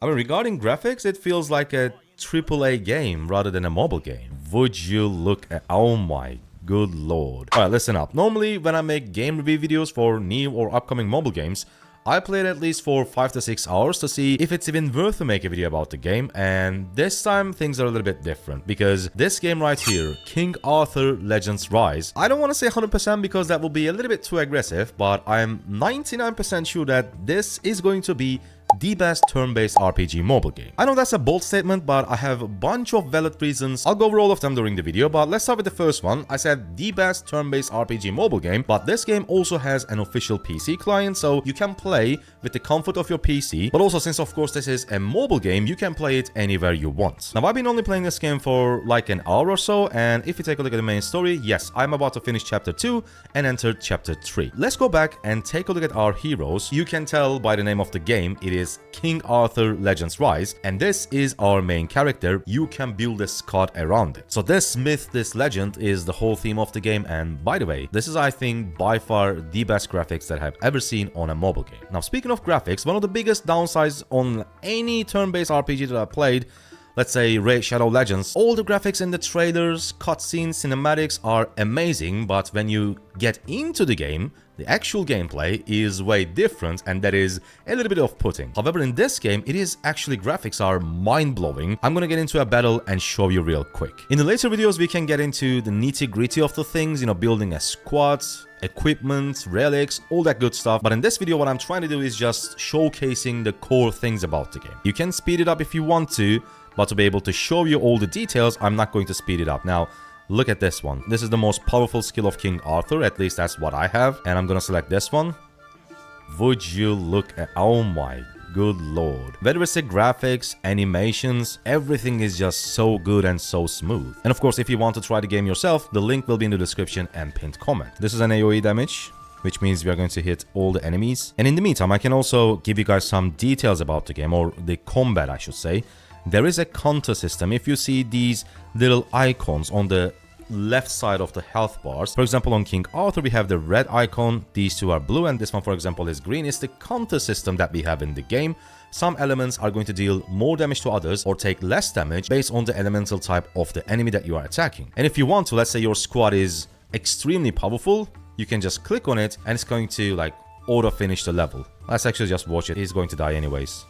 I mean, regarding graphics, it feels like a AAA game rather than a mobile game. Would you look at... Oh my good lord. Alright, listen up. Normally, when I make game review videos for new or upcoming mobile games, I play it at least for 5 to 6 hours to see if it's even worth to make a video about the game, and this time things are a little bit different because this game right here, King Arthur Legends Rise, I don't want to say 100% because that will be a little bit too aggressive, but I'm 99% sure that this is going to be the best turn-based RPG mobile game. I know that's a bold statement, but I have a bunch of valid reasons. I'll go over all of them during the video, but let's start with the first one. I said the best turn-based RPG mobile game, but this game also has an official PC client, so you can play with the comfort of your PC, but also since of course this is a mobile game, you can play it anywhere you want. Now I've been only playing this game for like an hour or so, and if you take a look at the main story, yes, I'm about to finish chapter 2 and enter chapter 3. Let's go back and take a look at our heroes. You can tell by the name of the game, it is King Arthur Legends Rise, and this is our main character. You can build a squad around it. So this myth, this legend is the whole theme of the game, and by the way, this is I think by far the best graphics that I've ever seen on a mobile game. Now speaking of graphics, one of the biggest downsides on any turn-based RPG that I played, let's say Raid Shadow Legends, all the graphics in the trailers, cutscenes, cinematics are amazing, but when you get into the game, the actual gameplay is way different, and that is a little bit off-putting. However, in this game, graphics are mind-blowing. I'm gonna get into a battle and show you real quick. In the later videos, we can get into the nitty-gritty of the things, you know, building a squad, equipment, relics, all that good stuff. But in this video, what I'm trying to do is just showcasing the core things about the game. You can speed it up if you want to, but to be able to show you all the details, I'm not going to speed it up. Now, look at this one. This is the most powerful skill of King Arthur, at least that's what I have. And I'm gonna select this one. Would you look at... Oh my good lord. Whether it's the graphics, animations, everything is just so good and so smooth. And of course, if you want to try the game yourself, the link will be in the description and pinned comment. This is an AoE damage, which means we are going to hit all the enemies. And in the meantime, I can also give you guys some details about the game, or the combat I should say. There is a counter system. If you see these little icons on the left side of the health bars, for example on King Arthur we have the red icon, these two are blue, and this one for example is green. It's the counter system that we have in the game. Some elements are going to deal more damage to others or take less damage based on the elemental type of the enemy that you are attacking. And if you want to, let's say your squad is extremely powerful, you can just click on it and it's going to like auto finish the level. Let's actually just watch it. He's going to die anyways.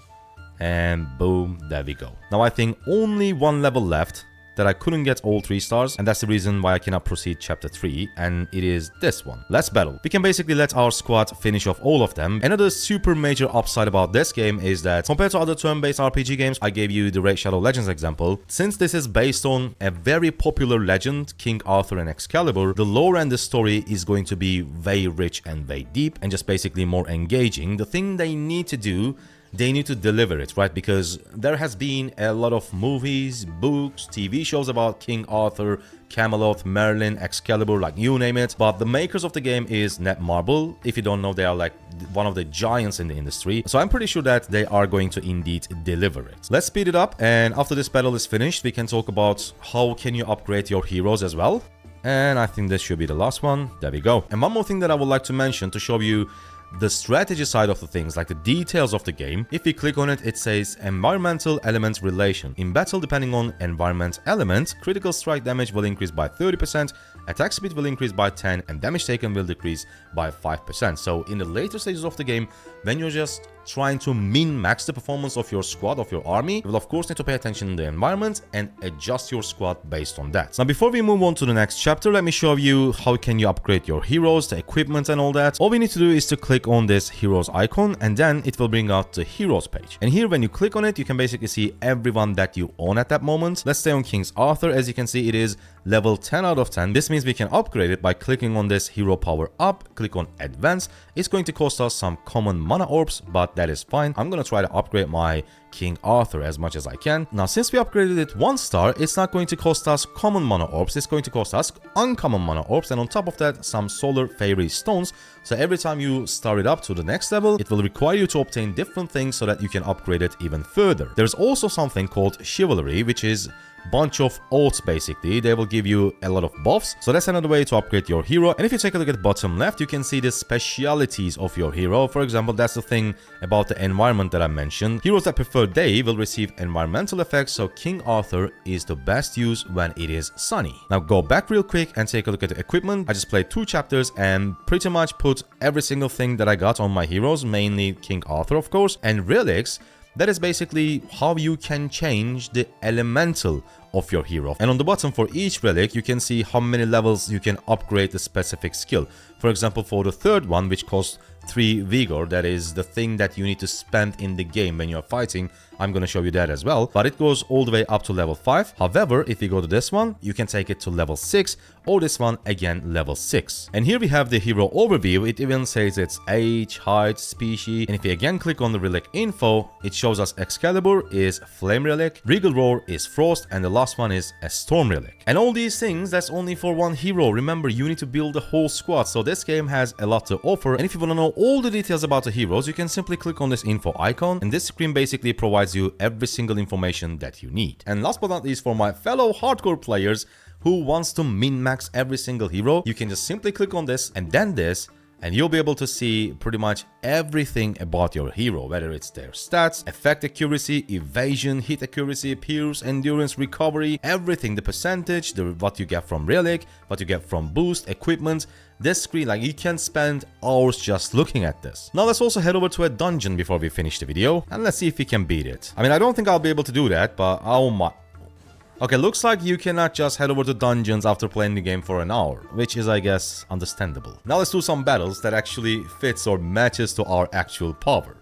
And boom, there we go. Now I think only one level left that I couldn't get all 3 stars, and that's the reason why I cannot proceed chapter 3, and it is this one. Let's battle. We can basically let our squad finish off all of them. Another super major upside about this game is that compared to other turn-based RPG games, I gave you the Raid Shadow Legends example, since this is based on a very popular legend, King Arthur and Excalibur, the lore and the story is going to be very rich and very deep and just basically more engaging. The thing they need to do, they need to deliver it, right? Because there has been a lot of movies, books, TV shows about King Arthur, Camelot, Merlin, Excalibur, like you name it. But the makers of the game is Netmarble. If you don't know, they are like one of the giants in the industry. So I'm pretty sure that they are going to indeed deliver it. Let's speed it up, and after this battle is finished, we can talk about how can you upgrade your heroes as well. And I think this should be the last one. There we go. And one more thing that I would like to mention to show you the strategy side of the things, like the details of the game. If we click on it, it says environmental element relation. In battle, depending on environment element, critical strike damage will increase by 30%, attack speed will increase by 10%, and damage taken will decrease by 5%. So in the later stages of the game, when you're just trying to min-max the performance of your squad, of your army, you will of course need to pay attention to the environment and adjust your squad based on that. Now before we move on to the next chapter, let me show you how can you upgrade your heroes, the equipment and all that. All we need to do is to click on this heroes icon, and then it will bring out the heroes page. And here when you click on it, you can basically see everyone that you own at that moment. Let's stay on King Arthur. As you can see, it is level 10 out of 10. This means we can upgrade it by clicking on this hero power up, click on advance. It's going to cost us some common mana orbs, but that is fine. I'm gonna try to upgrade my King Arthur as much as I can. Now since we upgraded it 1 star, it's not going to cost us common mana orbs, it's going to cost us uncommon mana orbs, and on top of that some solar fairy stones. So every time you start it up to the next level, it will require you to obtain different things so that you can upgrade it even further. There's also something called chivalry, which is bunch of oats basically. They will give you a lot of buffs. So that's another way to upgrade your hero. And if you take a look at the bottom left, you can see the specialities of your hero. For example, that's the thing about the environment that I mentioned. Heroes that prefer day will receive environmental effects, so King Arthur is the best use when it is sunny. Now go back real quick and take a look at the equipment. I just played 2 chapters and pretty much put every single thing that I got on my heroes, mainly King Arthur of course, and relics. That is basically how you can change the elemental of your hero. And on the bottom for each relic, you can see how many levels you can upgrade the specific skill. For example, for the third one, which costs 3 vigor, that is the thing that you need to spend in the game when you're fighting. I'm gonna show you that as well, but it goes all the way up to level 5. However, if you go to this one, you can take it to level 6, or this one again level 6. And here we have the hero overview. It even says its age, height, species, and if you again click on the relic info, it shows us Excalibur is flame relic, Regal Roar is frost, and the last one is a storm relic. And all these things, that's only for one hero. Remember, you need to build the whole squad, so this game has a lot to offer. And if you want to know all the details about the heroes, you can simply click on this info icon, and this screen basically provides you every single information that you need. And last but not least, for my fellow hardcore players who wants to min-max every single hero, you can just simply click on this and then this, and you'll be able to see pretty much everything about your hero, whether it's their stats, effect accuracy, evasion, hit accuracy, pierce, endurance, recovery, everything, the percentage, what you get from relic, what you get from boost, equipment. This screen, like, you can spend hours just looking at this. Now let's also head over to a dungeon before we finish the video, and let's see if we can beat it. I mean, I don't think I'll be able to do that, but oh my... Okay, looks like you cannot just head over to dungeons after playing the game for an hour, which is, I guess, understandable. Now let's do some battles that actually fits or matches to our actual power.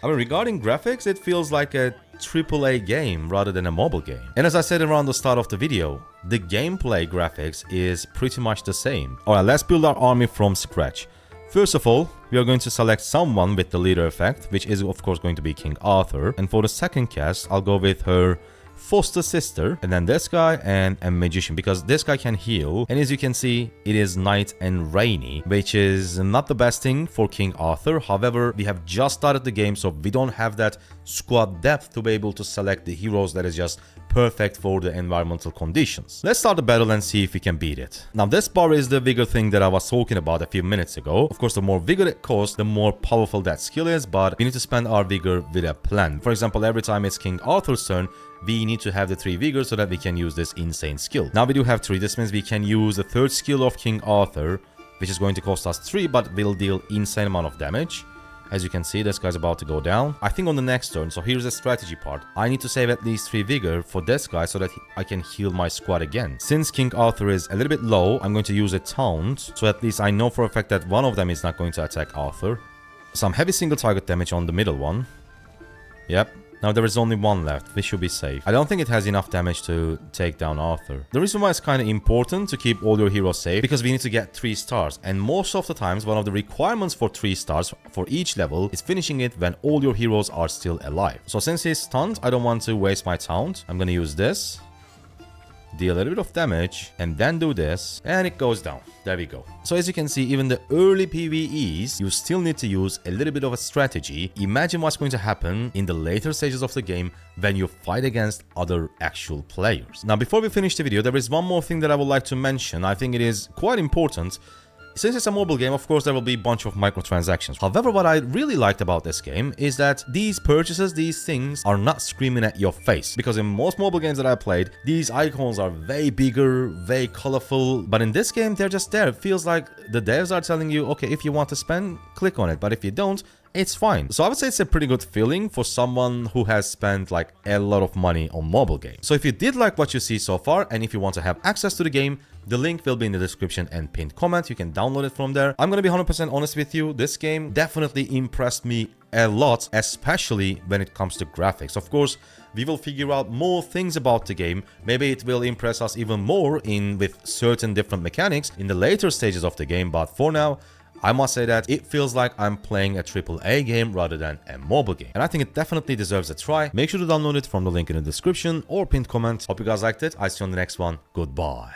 I mean, regarding graphics, it feels like a AAA game rather than a mobile game. And as I said around the start of the video, the gameplay graphics is pretty much the same. Alright, let's build our army from scratch. First of all, we are going to select someone with the leader effect, which is of course going to be King Arthur. And for the second cast, I'll go with her foster sister, and then this guy and a magician, because this guy can heal. And as you can see, it is night and rainy, which is not the best thing for King Arthur. However, we have just started the game, so we don't have that squad depth to be able to select the heroes that is just perfect for the environmental conditions. Let's start the battle and see if we can beat it. Now this bar is the vigor thing that I was talking about a few minutes ago. Of course, the more vigor it costs, the more powerful that skill is, but we need to spend our vigor with a plan. For example, every time it's King Arthur's turn, we need to have the 3 vigor so that we can use this insane skill. Now we do have 3. This means we can use the third skill of King Arthur, which is going to cost us 3, but will deal insane amount of damage. As you can see, this guy's about to go down. I think on the next turn, so here's the strategy part. I need to save at least 3 vigor for this guy so that I can heal my squad again. Since King Arthur is a little bit low, I'm going to use a taunt, so at least I know for a fact that one of them is not going to attack Arthur. Some heavy single target damage on the middle one. Yep. Now there is only one left. We should be safe. I don't think it has enough damage to take down Arthur. The reason why it's kind of important to keep all your heroes safe, because we need to get 3 stars. And most of the times, one of the requirements for 3 stars for each level is finishing it when all your heroes are still alive. So since he's stunned, I don't want to waste my taunt. I'm gonna use this, deal a little bit of damage, and then do this, and it goes down. There we go. So as you can see, even the early PvEs, you still need to use a little bit of a strategy. Imagine what's going to happen in the later stages of the game when you fight against other actual players. Now, before we finish the video, there is one more thing that I would like to mention. I think it is quite important. Since it's a mobile game, of course, there will be a bunch of microtransactions. However, what I really liked about this game is that these purchases, these things, are not screaming at your face. Because in most mobile games that I played, these icons are way bigger, way colorful. But in this game, they're just there. It feels like the devs are telling you, okay, if you want to spend, click on it. But if you don't, it's fine. So I would say it's a pretty good feeling for someone who has spent like a lot of money on mobile games. So if you did like what you see so far, and if you want to have access to the game, the link will be in the description and pinned comment. You can download it from there. I'm gonna be 100% honest with you. This game definitely impressed me a lot, especially when it comes to graphics. Of course, we will figure out more things about the game. Maybe it will impress us even more with certain different mechanics in the later stages of the game. But for now, I must say that it feels like I'm playing a AAA game rather than a mobile game. And I think it definitely deserves a try. Make sure to download it from the link in the description or pinned comment. Hope you guys liked it. I'll see you on the next one. Goodbye.